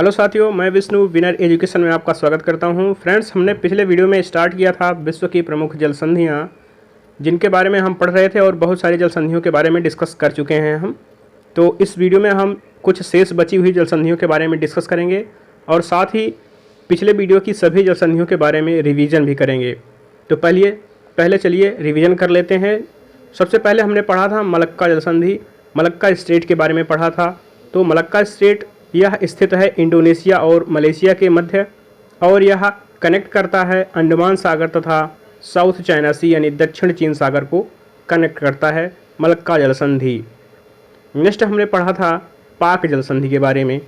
Hello साथियों, मैं Vishnu winner education में आपका स्वागत करता हूं। फ्रेंड्स, हमने पिछले वीडियो में स्टार्ट किया था विश्व की प्रमुख जल संधियां, जिनके बारे में हम पढ़ रहे थे और बहुत सारी जल संधियों के बारे में डिस्कस कर चुके हैं हम। तो इस वीडियो में हम कुछ शेष बची हुई जल संधियों के बारे में डिस्कस करेंगे और साथ ही पिछले वीडियो की सभी जल संधियों के बारे में रिविज़न भी करेंगे। तो पहले चलिए रिविज़न कर लेते हैं। सबसे पहले हमने पढ़ा था मलक्का जल संधि, मलक्का स्टेट के बारे में पढ़ा था। तो मलक्का स्टेट यह स्थित है इंडोनेशिया और मलेशिया के मध्य और यह कनेक्ट करता है अंडमान सागर तथा साउथ चाइना सी यानी दक्षिण चीन सागर को कनेक्ट करता है मलक्का जल संधि। नेक्स्ट हमने पढ़ा था पाक जल संधि के बारे में।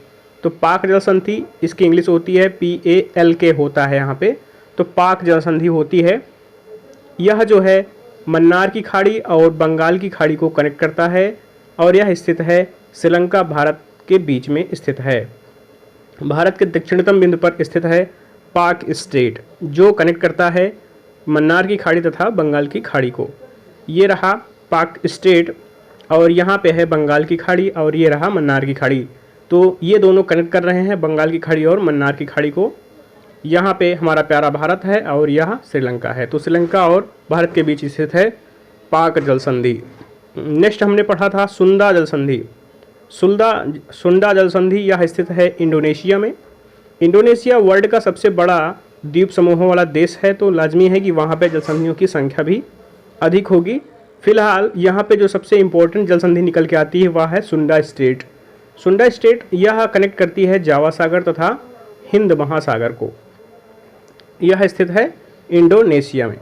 तो पाक जल संधि इसकी इंग्लिश होती है PALK होता है यहाँ पे। तो पाक जल संधि होती है, यह जो है मन्नार की खाड़ी और बंगाल की खाड़ी को कनेक्ट करता है और यह स्थित है श्रीलंका भारत के बीच में स्थित है। भारत के दक्षिणतम बिंदु पर स्थित है पाक स्टेट, जो कनेक्ट करता है मन्नार की खाड़ी तथा बंगाल की खाड़ी को। ये रहा पाक स्टेट और यहाँ पे है बंगाल की खाड़ी और ये रहा मन्नार की खाड़ी। तो ये दोनों कनेक्ट कर रहे हैं बंगाल की खाड़ी और मन्नार की खाड़ी को। यहाँ पे हमारा प्यारा भारत है और यहाँ श्रीलंका है। तो श्रीलंका और भारत के बीच स्थित है पाक जल संधि। नेक्स्ट हमने पढ़ा था सुंदा जल संधि। सुंदा जल संधि यह स्थित है इंडोनेशिया में। इंडोनेशिया वर्ल्ड का सबसे बड़ा द्वीप समूहों वाला देश है, तो लाजमी है कि वहाँ पे जल संधियों की संख्या भी अधिक होगी। फिलहाल यहाँ पे जो सबसे इम्पोर्टेंट जल संधि निकल के आती है वह है सुंदा स्टेट। सुंदा स्टेट यह कनेक्ट करती है जावा सागर तथा हिंद महासागर को। यह स्थित है इंडोनेशिया में।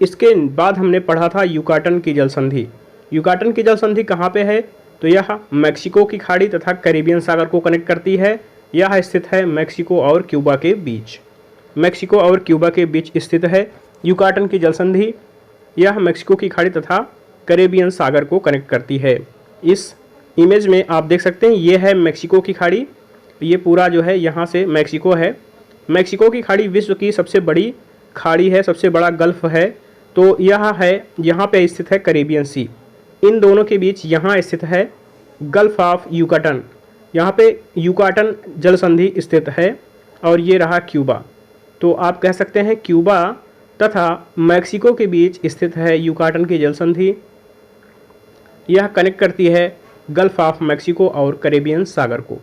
इसके बाद हमने पढ़ा था युकाटन की जल संधि। युकाटन की जल संधि कहाँ पे है? तो यह मैक्सिको की खाड़ी तथा कैरिबियन सागर को कनेक्ट करती है। यह स्थित है मैक्सिको और क्यूबा के बीच। मैक्सिको और क्यूबा के बीच स्थित है युकाटन की जल संधि। यह मैक्सिको की खाड़ी तथा कैरिबियन सागर को कनेक्ट करती है। इस इमेज में आप देख सकते हैं ये है मैक्सिको की खाड़ी। ये पूरा जो है यहाँ से मैक्सिको है। मैक्सिको की खाड़ी विश्व की सबसे बड़ी खाड़ी है, सबसे बड़ा गल्फ है। तो यह है, यहाँ पे स्थित है कैरिबियन सी। इन दोनों के बीच यहाँ स्थित है गल्फ ऑफ युकाटन। यहाँ पे युकाटन जल संधि स्थित है और ये रहा क्यूबा। तो आप कह सकते हैं क्यूबा तथा मैक्सिको के बीच स्थित है युकाटन की जल संधि। यह कनेक्ट करती है गल्फ ऑफ मैक्सिको और कैरिबियन सागर को।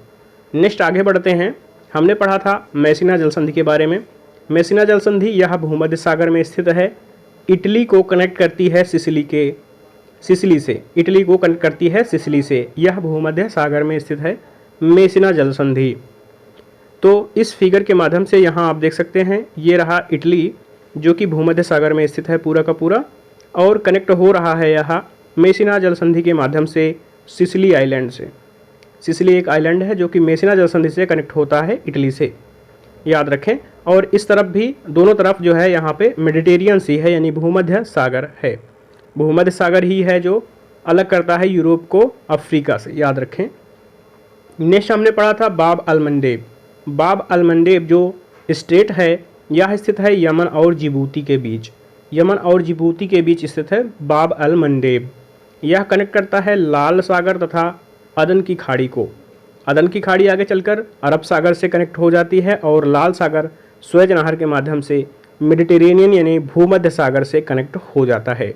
नेक्स्ट आगे बढ़ते हैं। हमने पढ़ा था मैसिना जल संधि के बारे में। मैसिना जल संधि यह भूमध्य सागर में स्थित है। इटली को कनेक्ट करती है सिसिली से। इटली को कनेक्ट करती है सिसिली से। यह भूमध्य सागर में स्थित है मैसिना जल संधि। तो इस फिगर के माध्यम से यहाँ आप देख सकते हैं ये रहा इटली, जो कि भूमध्य सागर में स्थित है पूरा का पूरा, और कनेक्ट हो रहा है यहाँ मैसिना जल संधि के माध्यम से सिसिली आइलैंड से। सिसिली एक आइलैंड है जो कि मैसिना जल संधि से कनेक्ट होता है इटली से, याद रखें। और इस तरफ भी, दोनों तरफ जो है यहाँ पे मेडिटेरियन सी है, यानी भूमध्य सागर है। भूमध्य सागर ही है जो अलग करता है यूरोप को अफ्रीका से, याद रखें। नेक्स्ट हमने पढ़ा था बाब अल मंडेब। बाब अल मंडेब जो स्टेट है यह स्थित है यमन और जिबूती के बीच। यमन और जिबूती के बीच स्थित है बाब अल मंडेब। यह कनेक्ट करता है लाल सागर तथा अदन की खाड़ी को। अदन की खाड़ी आगे चलकर अरब सागर से कनेक्ट हो जाती है और लाल सागर स्वेज नहर के माध्यम से मेडिटेरेनियन यानी भूमध्य सागर से कनेक्ट हो जाता है।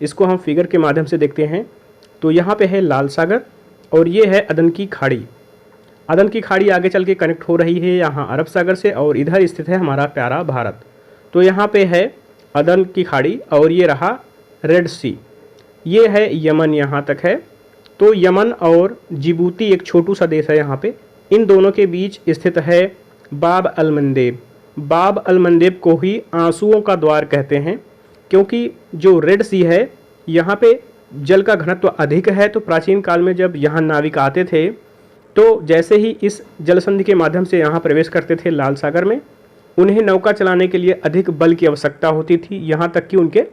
इसको हम फिगर के माध्यम से देखते हैं। तो यहाँ पे है लाल सागर और ये है अदन की खाड़ी। अदन की खाड़ी आगे चल के कनेक्ट हो रही है यहाँ अरब सागर से और इधर स्थित है हमारा प्यारा भारत। तो यहाँ पे है अदन की खाड़ी और ये रहा रेड सी। ये है यमन, यहाँ तक है। तो यमन और जिबूती एक छोटू सा देश है यहाँ पे। इन दोनों के बीच स्थित है बाब अल मंडेब। बाब अल मंडेब को ही आंसुओं का द्वार कहते हैं, क्योंकि जो रेड सी है यहाँ पे जल का घनत्व अधिक है। तो प्राचीन काल में जब यहाँ नाविक आते थे तो जैसे ही इस जल संधि के माध्यम से यहाँ प्रवेश करते थे लाल सागर में, उन्हें नौका चलाने के लिए अधिक बल की आवश्यकता होती थी, यहाँ तक कि उनके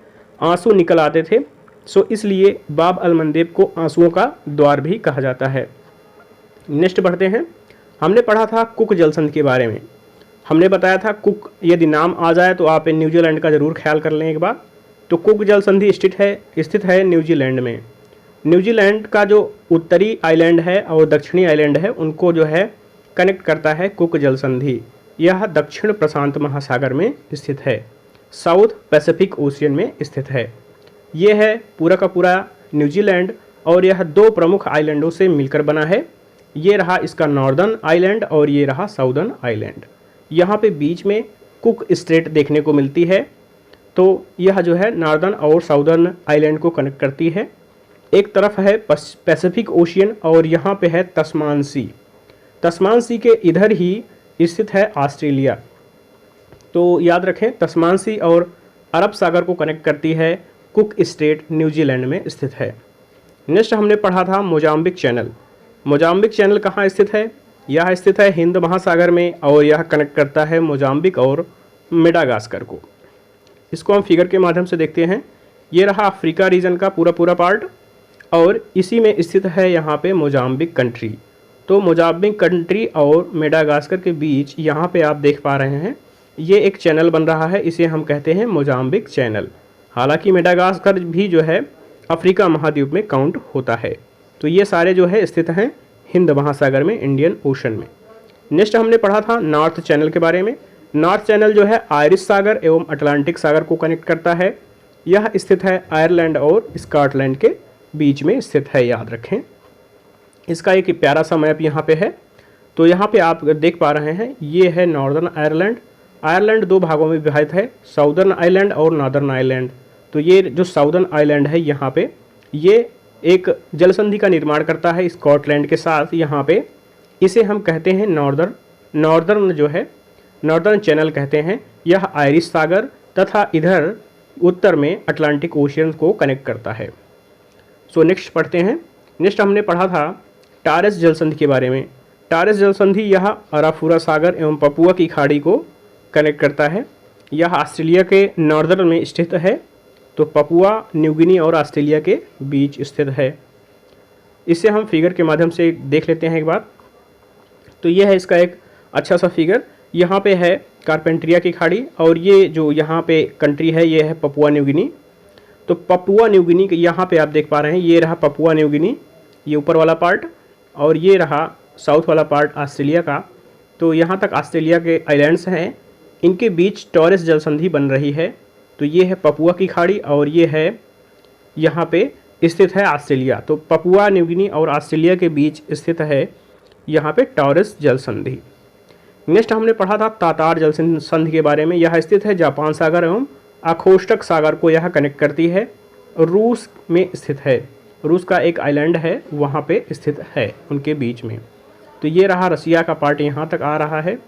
आंसू निकल आते थे। सो इसलिए बाब अल मंडेब को आंसुओं का द्वार भी कहा जाता है। नेक्स्ट बढ़ते हैं। हमने पढ़ा था कुक जल संधि के बारे में। हमने बताया था कुक यदि नाम आ जाए तो आप न्यूजीलैंड का ज़रूर ख्याल कर लें एक बार। तो कुक जल संधि स्थित है न्यूजीलैंड में। न्यूजीलैंड का जो उत्तरी आइलैंड है और दक्षिणी आइलैंड है उनको जो है कनेक्ट करता है कुक जल संधि। यह दक्षिण प्रशांत महासागर में स्थित है, साउथ पैसिफिक ओशियन में स्थित है। यह है पूरा का पूरा न्यूजीलैंड और यह दो प्रमुख आइलैंडों से मिलकर बना है। ये रहा इसका नॉर्दर्न आइलैंड और ये रहा साउदर्न आइलैंड। यहाँ पे बीच में कुक स्ट्रेट देखने को मिलती है, तो यह जो है नॉर्दर्न और साउदर्न आइलैंड को कनेक्ट करती है। एक तरफ है पैसिफिक ओशियन और यहाँ पे है तस्मान सी। तस्मान सी के इधर ही स्थित है ऑस्ट्रेलिया। तो याद रखें, तस्मान सी और अरब सागर को कनेक्ट करती है कुक स्टेट, न्यूजीलैंड में स्थित है। नेक्स्ट हमने पढ़ा था मोजाम्बिक चैनल। मोजाम्बिक चैनल कहाँ स्थित है? यह स्थित है हिंद महासागर में और यह कनेक्ट करता है मोजाम्बिक और मेडागास्कर को। इसको हम फिगर के माध्यम से देखते हैं। ये रहा अफ्रीका रीजन का पूरा पूरा पार्ट और इसी में स्थित है यहाँ पे मोजाम्बिक कंट्री। तो मोजाम्बिक कंट्री और मेडागास्कर के बीच यहाँ पे आप देख पा रहे हैं ये एक चैनल बन रहा है, इसे हम कहते हैं मोजाम्बिक चैनल। हालांकि मेडागास्कर भी जो है अफ्रीका महाद्वीप में काउंट होता है। तो ये सारे जो है स्थित हैं हिंद महासागर में, इंडियन ओशन में। नेक्स्ट हमने पढ़ा था नॉर्थ चैनल के बारे में। नॉर्थ चैनल जो है आयरिश सागर एवं अटलांटिक सागर को कनेक्ट करता है। यह स्थित है आयरलैंड और स्कॉटलैंड के बीच में स्थित है, याद रखें। इसका एक प्यारा सा मैप यहाँ पे है। तो यहाँ पे आप देख पा रहे हैं ये है नॉर्दर्न आयरलैंड। आयरलैंड दो भागों में विभाजित है, साउदर्न आइलैंड और नॉर्दर्न आइलैंड। तो ये जो साउदर्न आइलैंड है यहाँ पे ये एक जलसंधि का निर्माण करता है स्कॉटलैंड के साथ। यहाँ पे इसे हम कहते हैं नॉर्दर्न जो है नॉर्दर्न चैनल कहते हैं। यह आयरिश सागर तथा इधर उत्तर में अटलांटिक ओशियन को कनेक्ट करता है। सो नेक्स्ट पढ़ते हैं। नेक्स्ट हमने पढ़ा था टॉरस जलसंधि के बारे में। टॉरस जलसंधि यह अराफुरा सागर एवं पपुआ की खाड़ी को कनेक्ट करता है। यह ऑस्ट्रेलिया के नॉर्दर्न में स्थित है, तो पपुआ न्यूगिनी और ऑस्ट्रेलिया के बीच स्थित है। इसे हम फिगर के माध्यम से देख लेते हैं एक बार। तो यह है इसका एक अच्छा सा फिगर। यहाँ पे है कारपेंट्रिया की खाड़ी और ये जो यहाँ पे कंट्री है ये है पपुआ न्यूगिनी। तो पपुआ न्यूगिनी यहाँ पे आप देख पा रहे हैं, ये रहा पपुआ न्यूगिनी, ये ऊपर वाला पार्ट, और ये रहा साउथ वाला पार्ट ऑस्ट्रेलिया का। तो यहाँ तक ऑस्ट्रेलिया के आइलैंड्स हैं, इनके बीच टॉरस जलसंधि बन रही है। तो ये है पपुआ की खाड़ी और ये है यहाँ पे स्थित है ऑस्ट्रेलिया। तो पपुआ न्यूगिनी और ऑस्ट्रेलिया के बीच स्थित है यहाँ पे टॉरस जलसंधि। नेक्स्ट हमने पढ़ा था तातार जलसंधि के बारे में। यह स्थित है जापान सागर एवं अखोष्टक सागर को यह कनेक्ट करती है, रूस में स्थित है। रूस का एक आइलैंड है वहाँ पे स्थित है उनके बीच में। तो ये रहा रसिया का पार्ट यहाँ तक आ रहा है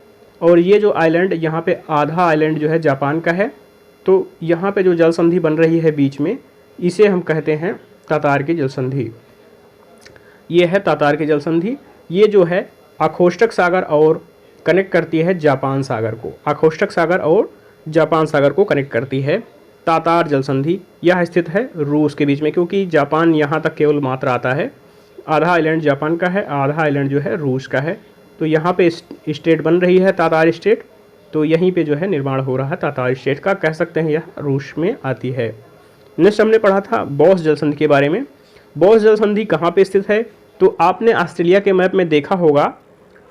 और ये जो आइलैंड यहाँ पे आधा आइलैंड जो है जापान का है। तो यहाँ पे जो जल संधि बन रही है बीच में, इसे हम कहते हैं तातार की जल संधि। ये है तातार की जल संधि। ये जो है अखोष्टक सागर और कनेक्ट करती है जापान सागर को। अखोष्टक सागर और जापान सागर को कनेक्ट करती है तातार जल संधि। यह स्थित है रूस के बीच में, क्योंकि जापान यहाँ तक केवल मात्र आता है। आधा आइलैंड जापान का है, आधा आइलैंड जो है रूस का है। तो यहाँ पे स्टेट बन रही है तातार स्टेट। तो यहीं पे जो है निर्माण हो रहा है तातार स्टेट का, कह सकते हैं यह रूस में आती है। नेक्स्ट हमने पढ़ा था बॉस जल संधि के बारे में। बॉस जल संधि कहाँ पे स्थित है? तो आपने ऑस्ट्रेलिया के मैप में देखा होगा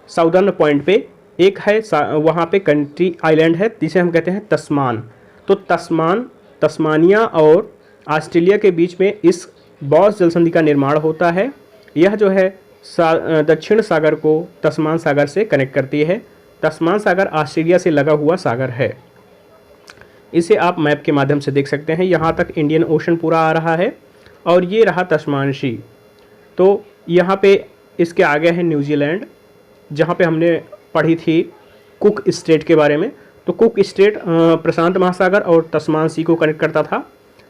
साउदर्न पॉइंट पे एक है, वहाँ पे कंट्री आइलैंड है जिसे हम कहते हैं तस्मान। तो तस्मानिया और ऑस्ट्रेलिया के बीच में इस बॉस जल संधि का निर्माण होता है। यह जो है दक्षिण सागर को तस्मान सागर से कनेक्ट करती है। तस्मान सागर ऑस्ट्रेलिया से लगा हुआ सागर है। इसे आप मैप के माध्यम से देख सकते हैं। यहाँ तक इंडियन ओशन पूरा आ रहा है और ये रहा तस्मान सी। तो यहाँ पे इसके आगे है न्यूजीलैंड, जहाँ पे हमने पढ़ी थी कुक स्टेट के बारे में। तो कुक स्टेट प्रशांत महासागर और तस्मान सी को कनेक्ट करता था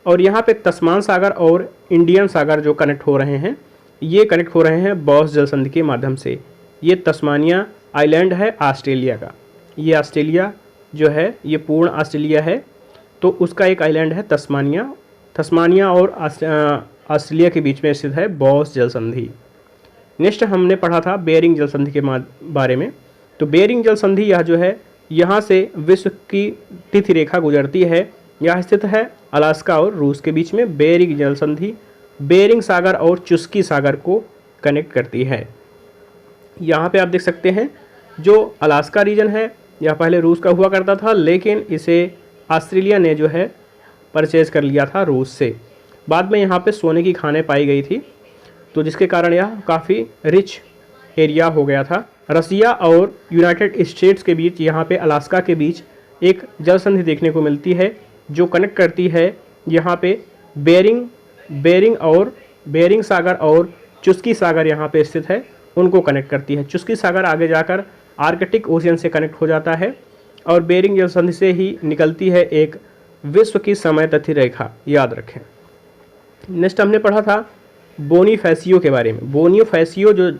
और यहाँ पे तस्मान सागर और इंडियन सागर जो कनेक्ट हो रहे हैं, ये कनेक्ट हो रहे हैं बॉस जल संधि के माध्यम से। ये तस्मानिया आइलैंड है ऑस्ट्रेलिया का। ये ऑस्ट्रेलिया जो है ये पूर्ण ऑस्ट्रेलिया है, तो उसका एक आइलैंड है तस्मानिया। तस्मानिया और ऑस्ट्रेलिया के बीच में स्थित है बॉस जल संधि। नेक्स्ट हमने पढ़ा था बेरिंग जल संधि के बारे में। तो बेरिंग जल संधि यह जो है यहाँ से विश्व की तिथि रेखा गुजरती है। यह स्थित है अलास्का और रूस के बीच में। बेरिंग जल संधि बेरिंग सागर और चुस्की सागर को कनेक्ट करती है। यहाँ पे आप देख सकते हैं जो अलास्का रीजन है यह पहले रूस का हुआ करता था, लेकिन इसे ऑस्ट्रेलिया ने जो है परचेज कर लिया था रूस से। बाद में यहाँ पे सोने की खानें पाई गई थी, तो जिसके कारण यह काफ़ी रिच एरिया हो गया था। रसिया और यूनाइटेड स्टेट्स के बीच, यहाँ पे अलास्का के बीच एक जल संधि देखने को मिलती है जो कनेक्ट करती है यहाँ पे बेरिंग सागर और चुस्की सागर यहाँ पे स्थित है, उनको कनेक्ट करती है। चुस्की सागर आगे जाकर आर्कटिक ओशियन से कनेक्ट हो जाता है और बेरिंग जल संधि से ही निकलती है एक विश्व की समय तथी रेखा, याद रखें। नेक्स्ट हमने पढ़ा था बोनीफेसियो के बारे में। बोनीफेसियो जो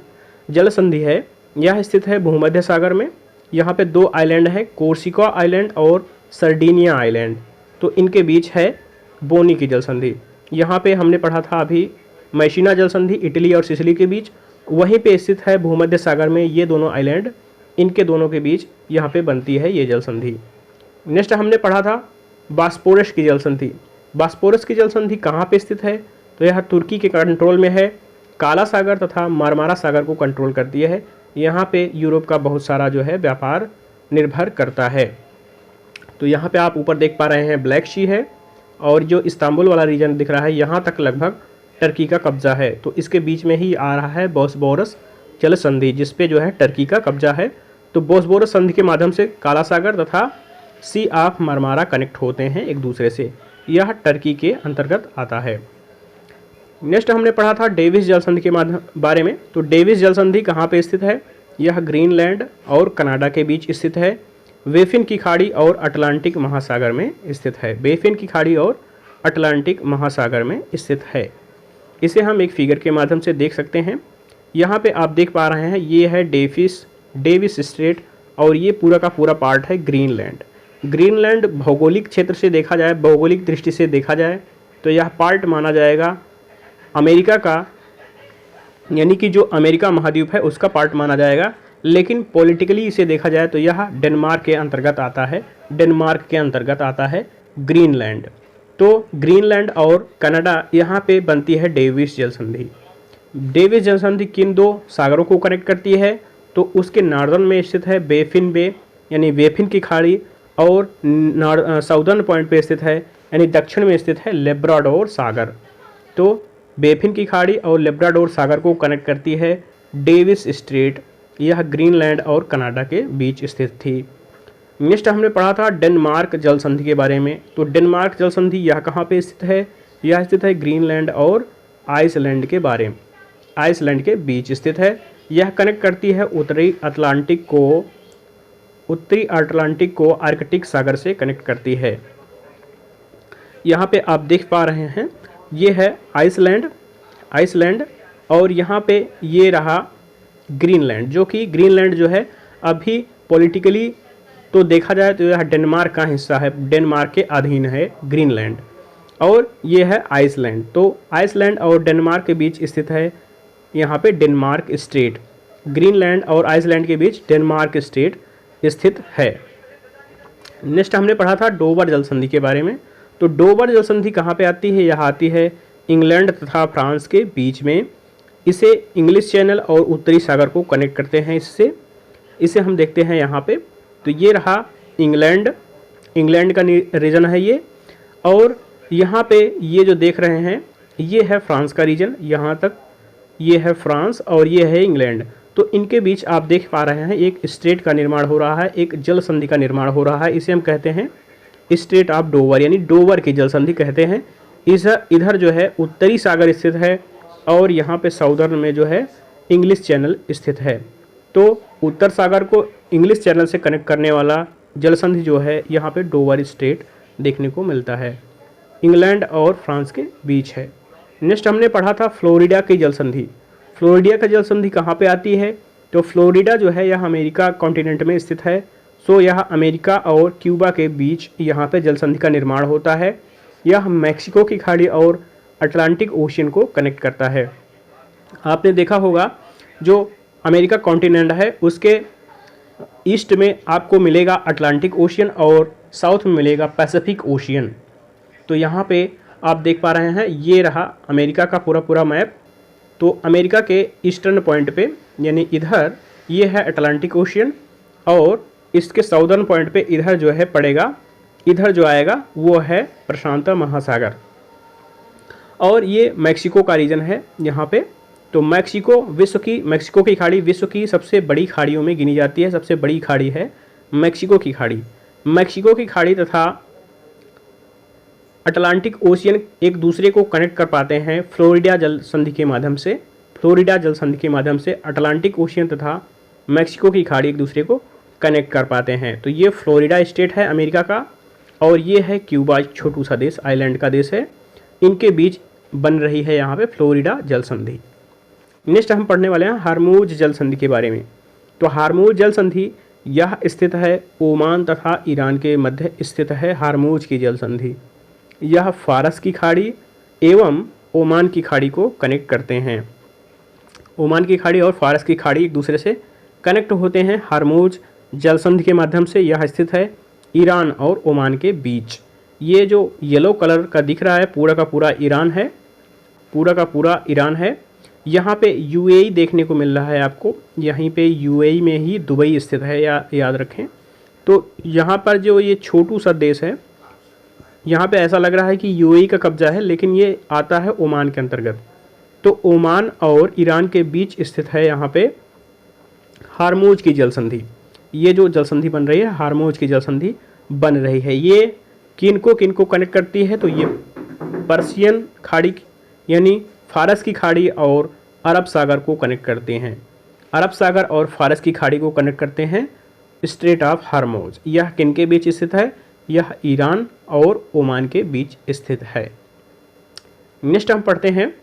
जल संधि है यह स्थित है भूमध्य सागर में। यहाँ पे दो आइलैंड हैं, कोर्सिका आइलैंड और सर्डिनिया आइलैंड, तो इनके बीच है बोनी की जल संधि। यहाँ पे हमने पढ़ा था अभी मैसीना जल संधि इटली और सिसिली के बीच, वहीं पे स्थित है भूमध्य सागर में ये दोनों आइलैंड, इनके दोनों के बीच यहाँ पे बनती है ये जल संधि। नेक्स्ट हमने पढ़ा था बास्पोरस की जल संधि। बास्पोरस की जल संधि कहाँ पे स्थित है, तो यह तुर्की के कंट्रोल में है, काला सागर तथा मारमारा सागर को कंट्रोल करती है। यहाँ पे यूरोप का बहुत सारा जो है व्यापार निर्भर करता है। तो यहाँ पे आप ऊपर देख पा रहे हैं ब्लैक सी है, और जो इस्तांबुल वाला रीजन दिख रहा है यहाँ तक लगभग टर्की का कब्जा है, तो इसके बीच में ही आ रहा है बोस्पोरस जल संधि, जिसपे जो है टर्की का कब्जा है। तो बोस्पोरस संधि के माध्यम से काला सागर तथा सी ऑफ मारमारा कनेक्ट होते हैं एक दूसरे से, यह टर्की के अंतर्गत आता है। नेक्स्ट हमने पढ़ा था डेविस जल संधि के बारे में। तो डेविस जल संधि कहाँ पे स्थित है, यह ग्रीनलैंड और कनाडा के बीच स्थित है, बेफिन की खाड़ी और अटलांटिक महासागर में स्थित है। बेफिन की खाड़ी और अटलांटिक महासागर में स्थित है। इसे हम एक फिगर के माध्यम से देख सकते हैं। यहाँ पे आप देख पा रहे हैं ये है डेविस स्ट्रेट, और ये पूरा का पूरा पार्ट है ग्रीनलैंड। ग्रीनलैंड भौगोलिक क्षेत्र से देखा जाए, भौगोलिक दृष्टि से देखा जाए तो यह पार्ट माना जाएगा अमेरिका का, यानी कि जो अमेरिका महाद्वीप है उसका पार्ट माना जाएगा, लेकिन पॉलिटिकली इसे देखा जाए तो यह डेनमार्क के अंतर्गत आता है। डेनमार्क के अंतर्गत आता है ग्रीनलैंड। तो ग्रीनलैंड और कनाडा यहाँ पे बनती है डेविस जल संधि। डेविस जल संधि किन दो सागरों को कनेक्ट करती है, तो उसके नॉर्दर्न में स्थित है बेफिन बे यानी बेफिन की खाड़ी, और साउदर्न पॉइंट पे स्थित है यानी दक्षिण में स्थित है लेब्राडोर सागर। तो बेफिन की खाड़ी और लेब्राडोर सागर को कनेक्ट करती है डेविस स्ट्रेट, यह ग्रीनलैंड और कनाडा के बीच स्थित थी। नेक्स्ट हमने पढ़ा था डेनमार्क जल संधि के बारे में। तो डेनमार्क जल संधि यह कहाँ पे स्थित है, यह स्थित है ग्रीनलैंड और आइसलैंड के बीच स्थित है। यह कनेक्ट करती है उत्तरी अटलांटिक को आर्कटिक सागर से कनेक्ट करती है। यहाँ पे आप देख पा रहे हैं ये है आइसलैंड और यहाँ पे ये रहा ग्रीनलैंड, जो कि ग्रीनलैंड जो है अभी पॉलिटिकली तो देखा जाए तो यह डेनमार्क का हिस्सा है, डेनमार्क के अधीन है ग्रीनलैंड, और ये है आइसलैंड। तो आइसलैंड और डेनमार्क के बीच स्थित है यहाँ पे डेनमार्क स्टेट। ग्रीनलैंड और आइसलैंड के बीच डेनमार्क स्टेट स्थित है। नेक्स्ट हमने पढ़ा था डोवर जल संधि के बारे में। तो डोवर जल संधि कहाँ पे आती है, यह आती है इंग्लैंड तथा फ्रांस के बीच में। इसे इंग्लिश चैनल और उत्तरी सागर को कनेक्ट करते हैं। इसे हम देखते हैं यहाँ पे। तो ये रहा इंग्लैंड का रीजन है ये, और यहाँ पे ये जो देख रहे हैं ये है फ्रांस का रीजन, यहाँ तक ये है फ्रांस और ये है इंग्लैंड। तो इनके बीच आप देख पा रहे हैं एक स्ट्रेट का निर्माण हो रहा है, एक जल संधि का निर्माण हो रहा है। इसे हम कहते हैं स्ट्रेट ऑफ डोवर, यानी डोवर की जल संधि कहते हैं। इधर जो है उत्तरी सागर स्थित है और यहाँ पे साउदर्न में जो है इंग्लिश चैनल स्थित है। तो उत्तर सागर को इंग्लिश चैनल से कनेक्ट करने वाला जल संधि जो है यहाँ पे डोवर स्ट्रेट देखने को मिलता है, इंग्लैंड और फ्रांस के बीच है। नेक्स्ट हमने पढ़ा था फ्लोरिडा की जल संधि। फ्लोरिडा का जल संधि कहाँ पे आती है, तो फ्लोरिडा जो है यह अमेरिका कॉन्टिनेंट में स्थित है। सो यह अमेरिका और क्यूबा के बीच यहाँ पे जल संधि का निर्माण होता है। यह मैक्सिको की खाड़ी और अटलांटिक ओशियन को कनेक्ट करता है। आपने देखा होगा जो अमेरिका कॉन्टिनेंट है उसके ईस्ट में आपको मिलेगा अटलांटिक ओशियन और साउथ में मिलेगा पैसिफिक ओशियन। तो यहाँ पे आप देख पा रहे हैं ये रहा अमेरिका का पूरा मैप। तो अमेरिका के ईस्टर्न पॉइंट पे यानी इधर ये है अटलांटिक ओशियन, और इसके साउदर्न पॉइंट पे इधर जो है पड़ेगा, इधर जो आएगा वो है प्रशांत महासागर, और ये मैक्सिको का रीजन है यहाँ पे। तो मैक्सिको की खाड़ी विश्व की सबसे बड़ी खाड़ियों में गिनी जाती है। सबसे बड़ी खाड़ी है मैक्सिको की खाड़ी। मैक्सिको की खाड़ी तथा अटलांटिक ओशियन एक दूसरे को कनेक्ट कर पाते हैं फ्लोरिडा जल संधि के माध्यम से। फ्लोरिडा जल संधि के माध्यम से अटलांटिक ओशियन तथा मैक्सिको की खाड़ी एक दूसरे को कनेक्ट कर पाते हैं। तो ये फ्लोरिडा स्टेट है अमेरिका का, और ये है क्यूबा, छोटू सा देश, आइलैंड का देश है। इनके बीच बन रही है यहाँ पे फ्लोरिडा जल संधि। नेक्स्ट हम पढ़ने वाले हैं हार्मूज जल संधि के बारे में। तो हार्मूज जल संधि यह स्थित है ओमान तथा ईरान के मध्य स्थित है हार्मूज की जल संधि। यह फारस की खाड़ी एवं ओमान की खाड़ी को कनेक्ट करते हैं। ओमान की खाड़ी और फारस की खाड़ी एक दूसरे से कनेक्ट होते हैं हार्मूज जल संधि के माध्यम से। यह स्थित है ईरान और ओमान के बीच। ये जो येलो कलर का दिख रहा है पूरा का पूरा ईरान है, पूरा का पूरा ईरान है। यहाँ पे यूएई देखने को मिल रहा है आपको, यहीं पे यूएई में ही दुबई स्थित है, याद रखें। तो यहाँ पर जो ये छोटू सा देश है, यहाँ पे ऐसा लग रहा है कि यूएई का कब्जा है, लेकिन ये आता है ओमान के अंतर्गत। तो ओमान और ईरान के बीच स्थित है यहाँ पे हार्मूज की जल संधि। ये जो जल संधि बन रही है हार्मूज की जल संधि बन रही है। ये किनको कनेक्ट करती है? तो ये पर्शियन खाड़ी यानी फारस की खाड़ी और अरब सागर को कनेक्ट करते हैं। अरब सागर और फारस की खाड़ी को कनेक्ट करते हैं स्ट्रेट ऑफ हार्मूज। यह किनके बीच स्थित है? यह ईरान और ओमान के बीच स्थित है। नेक्स्ट हम पढ़ते हैं,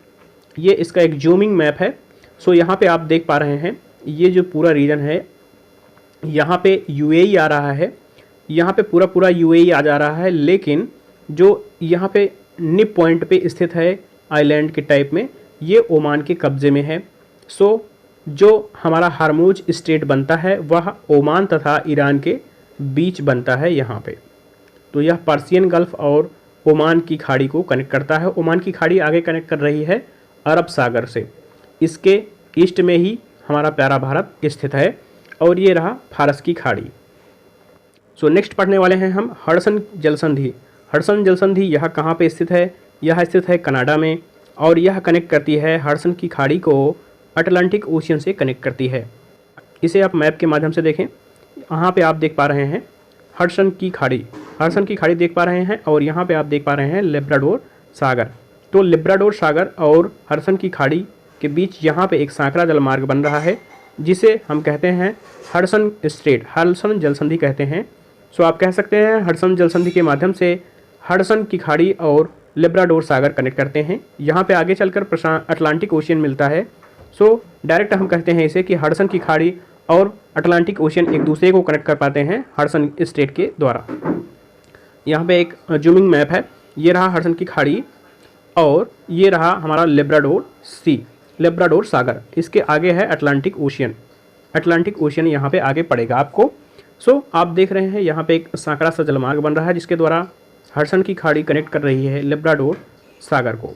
ये इसका एक जूमिंग मैप है। सो यहाँ पे आप देख पा रहे हैं ये जो पूरा रीजन है, यहाँ पे यूएई आ रहा है, यहाँ पे पूरा यूएई आ जा रहा है, लेकिन जो यहाँ पे निप पॉइंट पे स्थित है आइलैंड के टाइप में, ये ओमान के कब्जे में है। सो जो हमारा हार्मूज स्टेट बनता है वह ओमान तथा ईरान के बीच बनता है यहाँ पे। तो यह पर्शियन गल्फ और ओमान की खाड़ी को कनेक्ट करता है। ओमान की खाड़ी आगे कनेक्ट कर रही है अरब सागर से। इसके ईस्ट में ही हमारा प्यारा भारत स्थित है, और ये रहा फारस की खाड़ी। सो नेक्स्ट पढ़ने वाले हैं हम हडसन जल संधि। हडसन जल संधि यह कहाँ पे स्थित है? यह स्थित है कनाडा में, और यह कनेक्ट करती है हडसन की खाड़ी को अटलांटिक ओशियन से कनेक्ट करती है। इसे आप मैप के माध्यम से देखें, यहाँ पे आप देख पा रहे हैं हडसन की खाड़ी देख पा रहे हैं, और यहाँ पे आप देख पा रहे हैं लेब्राडोर सागर। तो लेब्राडोर सागर और हडसन की खाड़ी के बीच यहाँ पे एक सांकरा जलमार्ग बन रहा है, जिसे हम कहते हैं हडसन स्ट्रेट, हडसन जल संधि कहते हैं। सो आप कह सकते हैं हडसन जल संधि के माध्यम से हडसन की खाड़ी और लेब्राडोर सागर कनेक्ट करते हैं। यहाँ पे आगे चलकर अटलांटिक ओशियन मिलता है। सो डायरेक्ट हम कहते हैं इसे कि हडसन की खाड़ी और अटलांटिक ओशियन एक दूसरे को कनेक्ट कर पाते हैं हडसन स्टेट के द्वारा। यहाँ पे एक जूमिंग मैप है, ये रहा हडसन की खाड़ी और ये रहा हमारा लेब्राडोर सागर। इसके आगे है अटलांटिक ओशियन यहाँ पे आगे पड़ेगा आपको। सो आप देख रहे हैं यहाँ पे एक सांकड़ा सा जलमार्ग बन रहा है, जिसके द्वारा हडसन की खाड़ी कनेक्ट कर रही है लेब्राडोर सागर को।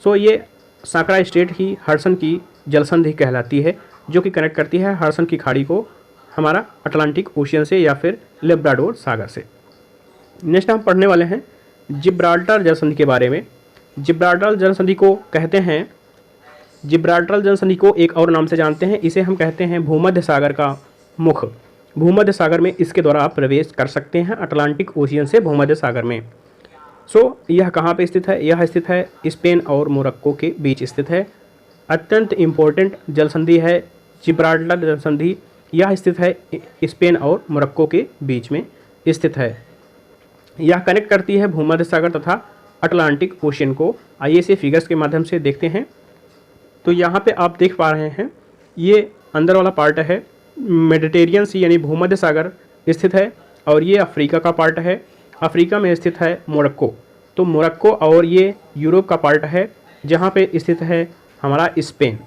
सो ये सांकड़ा स्टेट ही हडसन की जलसंधि कहलाती है, जो कि कनेक्ट करती है हडसन की खाड़ी को हमारा अटलांटिक ओशियन से या फिर लेब्राडोर सागर से। नेक्स्ट हम पढ़ने वाले हैं जिब्राल्टर जलसंधि के बारे में। जिब्राल्टर जलसंधि को कहते हैं, जिब्राल्टर जलसंधि को एक और नाम से जानते हैं, इसे हम कहते हैं भूमध्य सागर का मुख। भूमध्य सागर में इसके द्वारा आप प्रवेश कर सकते हैं अटलांटिक ओशियन से भूमध्य सागर में। सो यह कहाँ पे स्थित है? यह स्थित है स्पेन और मोरक्को के बीच स्थित है। अत्यंत इम्पोर्टेंट जलसंधि है जिब्राल्टर जलसंधि। यह स्थित है स्पेन और मोरक्को के बीच में स्थित है। यह कनेक्ट करती है भूमध्य सागर तथा अटलांटिक ओशियन को। आइए इसे फिगर्स के माध्यम से देखते हैं। तो यहाँ पे आप देख पा रहे हैं ये अंदर वाला पार्ट है मेडिटेरियन सी यानी भूमध्य सागर स्थित है, और ये अफ्रीका का पार्ट है। अफ्रीका में स्थित है मोरक्को। तो मोरक्को और ये यूरोप का पार्ट है, जहाँ पे स्थित है हमारा स्पेन।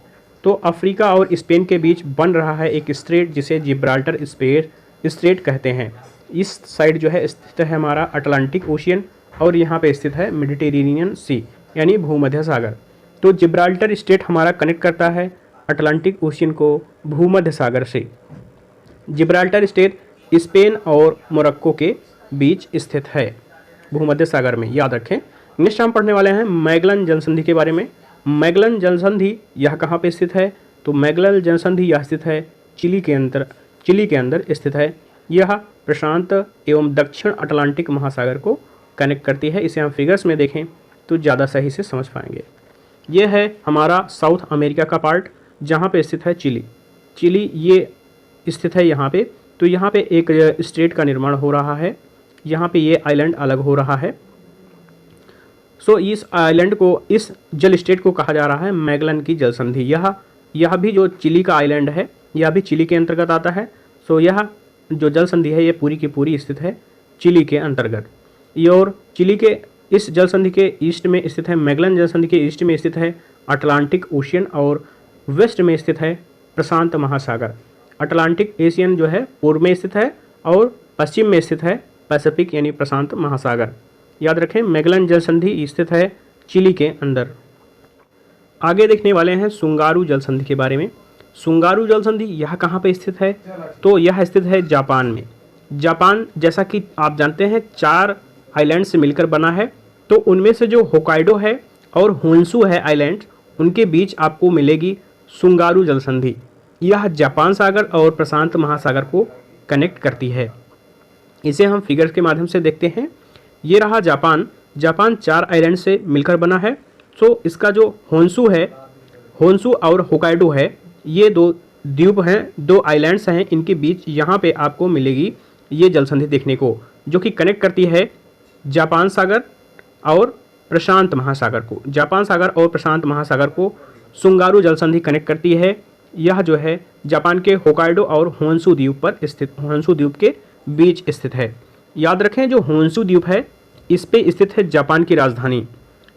तो अफ्रीका और स्पेन के बीच बन रहा है एक स्ट्रेट, जिसे जिब्राल्टर स्ट्रेट कहते हैं। इस साइड जो है स्थित है हमारा अटलांटिक ओशियन, और यहाँ पे स्थित है मेडिटेरेनियन सी यानी भूमध्य सागर। तो जिब्राल्टर स्टेट हमारा कनेक्ट करता है अटलांटिक ओशियन को भूमध्य सागर से। जिब्राल्टर स्टेट स्पेन और मोरक्को के बीच स्थित है, भूमध्य सागर में, याद रखें। नेक्स्ट हम पढ़ने वाले हैं मैगलन जल संधि के बारे में। मैगलन जल संधि यह कहाँ पे स्थित है? तो मैगलन जल संधि यह स्थित है चिली के अंदर स्थित है। यह प्रशांत एवं दक्षिण अटलांटिक महासागर को कनेक्ट करती है। इसे हम फिगर्स में देखें तो ज़्यादा सही से समझ पाएंगे। यह है हमारा साउथ अमेरिका का पार्ट, जहाँ पे स्थित है चिली। चिली ये स्थित है यहाँ पे। तो यहाँ पे एक स्टेट का निर्माण हो रहा है, यहाँ पे ये आइलैंड अलग हो रहा है। सो इस आइलैंड को, इस जल स्टेट को कहा जा रहा है मैगलन की जल संधि। यह भी जो चिली का आइलैंड है, यह भी चिली के अंतर्गत आता है। सो यह जो जल संधि है ये पूरी की पूरी स्थित है चिली के अंतर्गत। ये और चिली के इस जल संधि के ईस्ट में स्थित है, मैगलन जल संधि के ईस्ट में स्थित है अटलांटिक ओशियन और वेस्ट में स्थित है प्रशांत महासागर। अटलांटिक एशियन जो है पूर्व में स्थित है और पश्चिम में स्थित है पैसिफिक यानी प्रशांत महासागर। याद रखें मैगलन जल संधि स्थित है चिली के अंदर। आगे देखने वाले हैं सुंगारू जल संधि के बारे में। सुंगारू जल संधि यह कहाँ पे स्थित है? तो यह स्थित है जापान में। जापान जैसा कि आप जानते हैं 4 आइलैंड से मिलकर बना है। तो उनमें से जो होकाइडो है और होन्शु है आइलैंड, उनके बीच आपको मिलेगी सुंगारू जल संधि। यह जापान सागर और प्रशांत महासागर को कनेक्ट करती है। इसे हम फिगर्स के माध्यम से देखते हैं। ये रहा जापान। जापान 4 आइलैंड से मिलकर बना है। तो इसका जो होन्शु और होकाइडो है, ये 2 द्वीप हैं, 2 आइलैंड्स हैं। इनके बीच यहाँ पे आपको मिलेगी ये जल संधि देखने को, जो कि कनेक्ट करती है जापान सागर और प्रशांत महासागर को। जापान सागर और प्रशांत महासागर को सुंगारू जल संधि कनेक्ट करती है। यह जो है जापान के होकाइडो और होन्शु द्वीप पर स्थित, होन्शु द्वीप के बीच स्थित है। याद रखें जो होन्शु द्वीप है इस पे स्थित है जापान की राजधानी।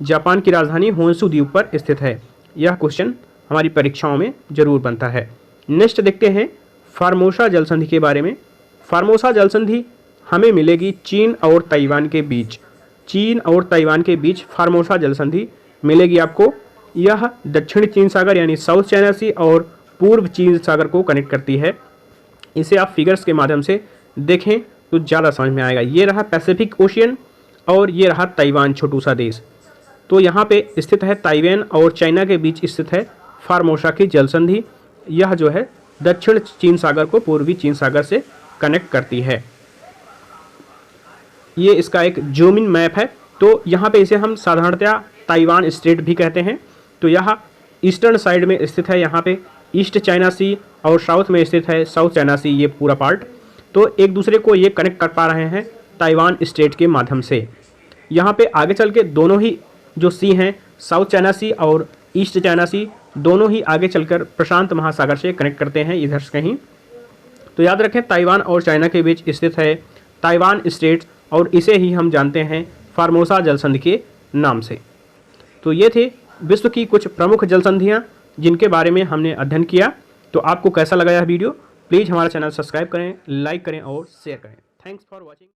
जापान की राजधानी होन्शु द्वीप पर स्थित है। यह क्वेश्चन हमारी परीक्षाओं में जरूर बनता है। नेक्स्ट देखते हैं फार्मोसा जल संधि के बारे में। फार्मोसा जल संधि हमें मिलेगी चीन और ताइवान के बीच। चीन और ताइवान के बीच फार्मोसा जल संधि मिलेगी आपको। यह दक्षिण चीन सागर यानी साउथ चाइना सी और पूर्व चीन सागर को कनेक्ट करती है। इसे आप फिगर्स के माध्यम से देखें तो ज़्यादा समझ में आएगा। ये रहा पैसिफिक ओशियन और ये रहा ताइवान, छोटू सा देश। तो यहाँ पे स्थित है ताइवान और चाइना के बीच स्थित है फार्मोसा की जल संधि। यह जो है दक्षिण चीन सागर को पूर्वी चीन सागर से कनेक्ट करती है। ये इसका एक जूम इन मैप है। तो यहाँ पे इसे हम साधारणतया ताइवान स्टेट भी कहते हैं। तो यह ईस्टर्न साइड में स्थित है, यहाँ पे ईस्ट चाइना सी और साउथ में स्थित है साउथ चाइना सी, ये पूरा पार्ट। तो एक दूसरे को ये कनेक्ट कर पा रहे हैं ताइवान स्टेट के माध्यम से। यहाँ पे आगे चल के दोनों ही जो सी हैं, साउथ चाइना सी और ईस्ट चाइना सी, दोनों ही आगे चलकर प्रशांत महासागर से कनेक्ट करते हैं इधर से कहीं। तो याद रखें ताइवान और चाइना के बीच स्थित है ताइवान स्टेट और इसे ही हम जानते हैं फार्मोसा जल संधि के नाम से। तो ये थे विश्व की कुछ प्रमुख जल संधियाँ जिनके बारे में हमने अध्ययन किया। तो आपको कैसा लगा यह वीडियो? प्लीज़ हमारा चैनल सब्सक्राइब करें, लाइक करें और शेयर करें। Thanks for watching.